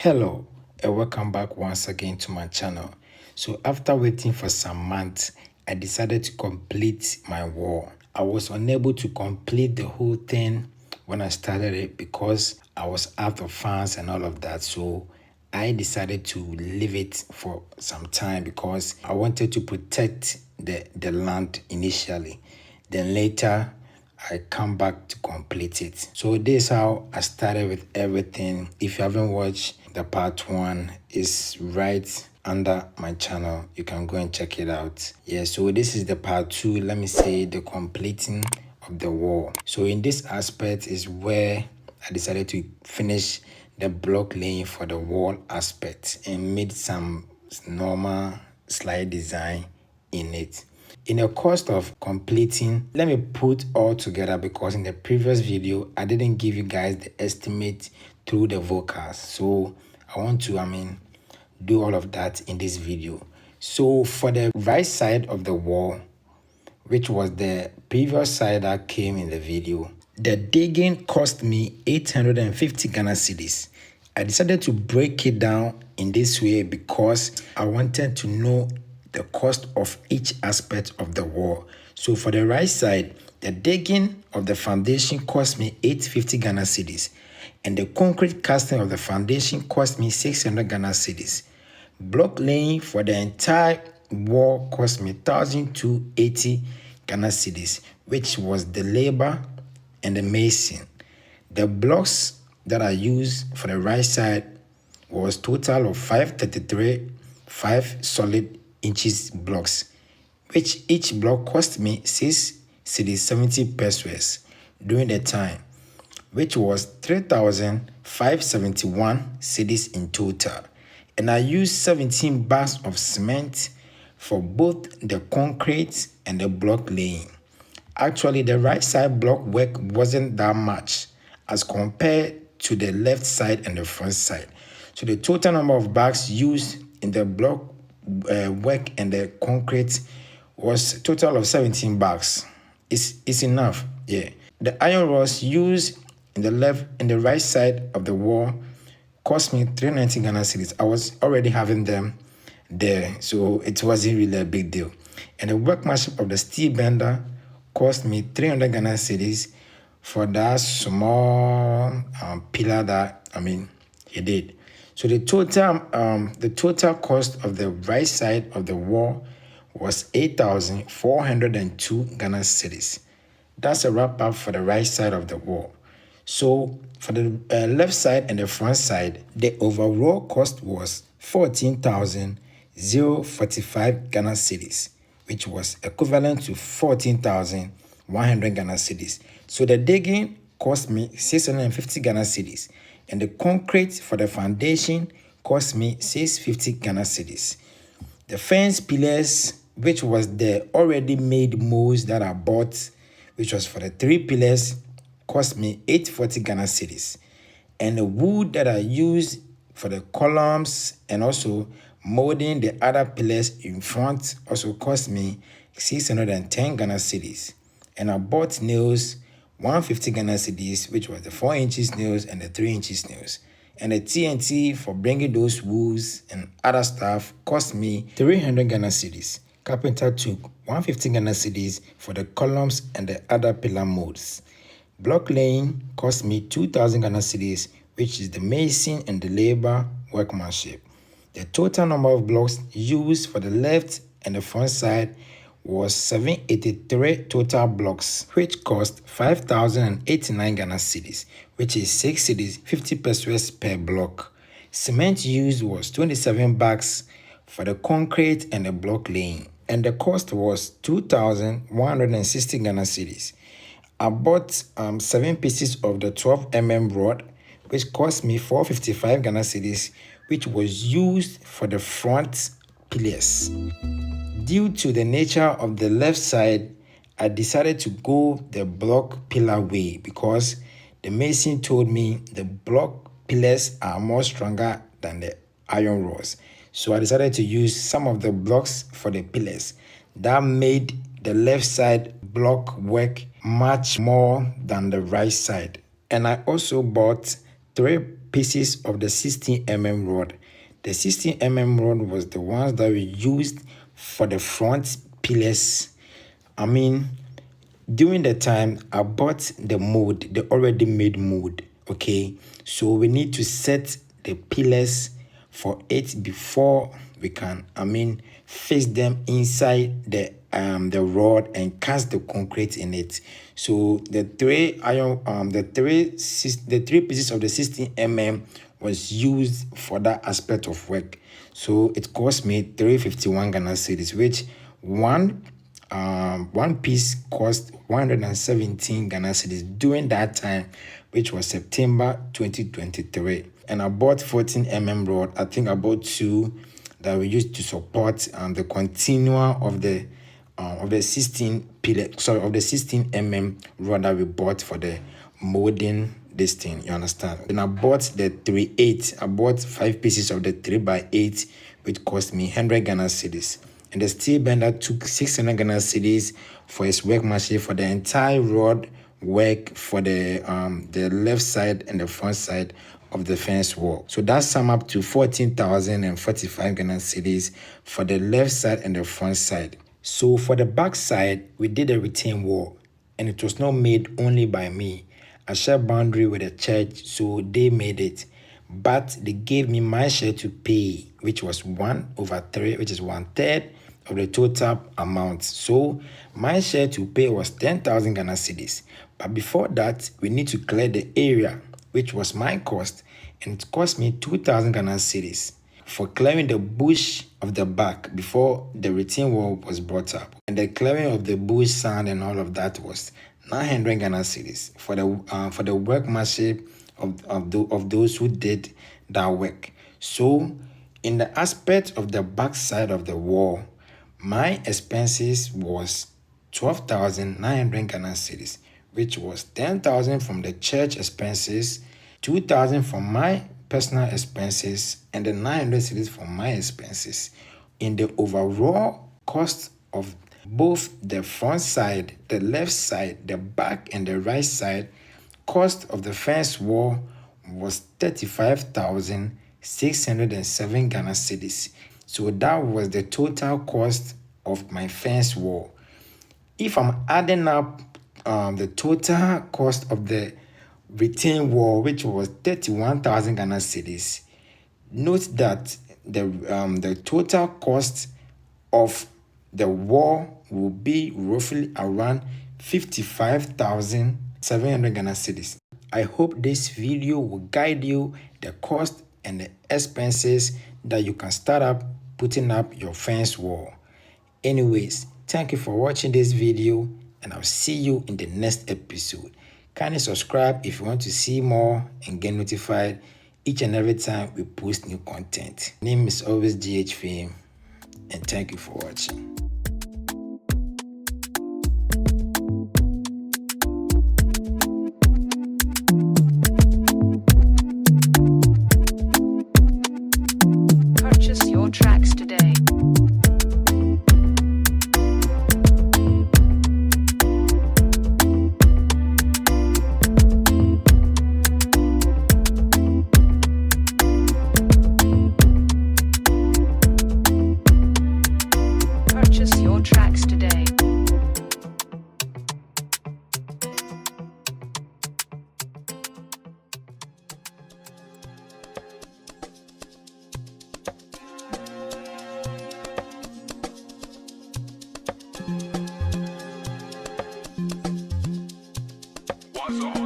Hello and welcome back once again to my channel. So after waiting for some months, I decided to complete my wall. I was unable to complete the whole thing when I started it because I was out of funds and all of that. So I decided to leave it for some time because I wanted to protect the land initially. Then later I come back to complete it. So this is how I started with everything. If you haven't watched the part 1, it's right under my channel. You can go and check it out. Yeah, so this is the part 2. Let me say the completing of the wall. So in this aspect is where I decided to finish the block laying for the wall aspect and made some normal slide design in it. In the cost of completing, let me put all together because in the previous video I didn't give you guys the estimate through the vocals. So I want to do all of that in this video. So for the right side of the wall, which was the previous side that came in the video, the digging cost me 850 Ghana cedis. I decided to break it down in this way because I wanted to know the cost of each aspect of the wall. So for the right side, the digging of the foundation cost me 850 Ghana cedis, and the concrete casting of the foundation cost me 600 Ghana cedis. Block laying for the entire wall cost me 1,280 Ghana cedis, which was the labor and the mason. The blocks that I used for the right side was total of 533 5 solid inches blocks, which each block cost me 6 cedis 70 pesos during the time, which was 3,571 cedis in total. And I used 17 bags of cement for both the concrete and the block laying. Actually, the right side block work wasn't that much as compared to the left side and the front side. So the total number of bags used in the block work and the concrete was a total of 17 bags. It's enough, yeah. The iron rods used in the left and the right side of the wall cost me 390 Ghana cedis. I was already having them there, so it wasn't really a big deal. And the workmanship of the steel bender cost me 300 Ghana cedis for that small pillar that he did. So the total cost of the right side of the wall was 8,402 Ghana cedis. That's a wrap up for the right side of the wall. So for the left side and the front side, the overall cost was 14,045 Ghana cedis, which was equivalent to 14,100 Ghana cedis. So the digging cost me 650 Ghana cedis, and the concrete for the foundation cost me 650 Ghana cedis. The fence pillars, which was the already made molds that I bought, which was for the 3 pillars, cost me 840 Ghana cedis. And the wood that I used for the columns and also molding the other pillars in front also cost me 610 Ghana cedis. And I bought nails 150 Ghana cedis, which was the 4 inches nails and the 3 inches nails. And the TNT for bringing those wools and other stuff cost me 300 Ghana cedis. Carpenter took 150 Ghana cedis for the columns and the other pillar molds. Block laying cost me 2,000 Ghana cedis, which is the mason and the labor workmanship. The total number of blocks used for the left and the front side was 783 total blocks, which cost 5,089 Ghana cedis, which is 6 cedis 50 pesos per block. Cement used was 27 bags for the concrete and the block laying, and the cost was 2,160 Ghana cedis. I bought 7 pieces of the 12 rod, which cost me 455 Ghana cedis, which was used for the front pillars. Due to the nature of the left side, I decided to go the block pillar way because the mason told me the block pillars are more stronger than the iron rods. So I decided to use some of the blocks for the pillars. That made the left side block work much more than the right side. And I also bought 3 pieces of the 16 rod. The 16 rod was the ones that we used for the front pillars. During the time I bought the mold, the already made mold. Okay, so we need to set the pillars for it before we can fix them inside the rod and cast the concrete in it. So the three pieces of the 16 was used for that aspect of work. So it cost me 351 Ghana cedis, which one piece cost 117 Ghana cedis during that time, which was September 2023. And I bought 14 rod. I think I bought two that we used to support the continua of the 16 rod that we bought for the molding this thing. You understand? Then I bought the 3/8. I bought 5 pieces of the 3x8, which cost me 100 Ghana cedis. And the steel bender took 600 Ghana cedis for its workmanship for the entire rod work for the left side and the front side of the fence wall. So that sum up to 14,045 Ghana cedis for the left side and the front side. So for the back side, we did a retaining wall, and it was not made only by me. I share boundary with the church, so they made it. But they gave me my share to pay, which was 1/3, which is 1/3 of the total amount. So my share to pay was 10,000 Ghana cedis. But before that, we need to clear the area, which was my cost, and it cost me 2,000 Ghana cedis for clearing the bush of the back before the retaining wall was brought up. And the clearing of the bush, sand, and all of that was 900 Ghana cedis for the workmanship of those who did that work. So in the aspect of the back side of the wall, my expenses was 12,900 Ghana cedis, which was 10,000 from the church expenses, 2,000 from my personal expenses, and the 900 cedis from my expenses. In the overall cost of both the front side, the left side, the back, and the right side, cost of the fence wall was 35,607 Ghana cedis. So that was the total cost of my fence wall. If I'm adding up the total cost of the retaining wall, which was 31,000 Ghana cedis, note that the total cost of the wall will be roughly around 55,700 Ghana cedis. I hope this video will guide you the cost and the expenses that you can start up putting up your fence wall. Anyways, thank you for watching this video, and I'll see you in the next episode. Kindly subscribe if you want to see more and get notified each and every time we post new content. My name is always GH Fame, and thank you for watching. Purchase your tracks today. Purchase your tracks today. What's up?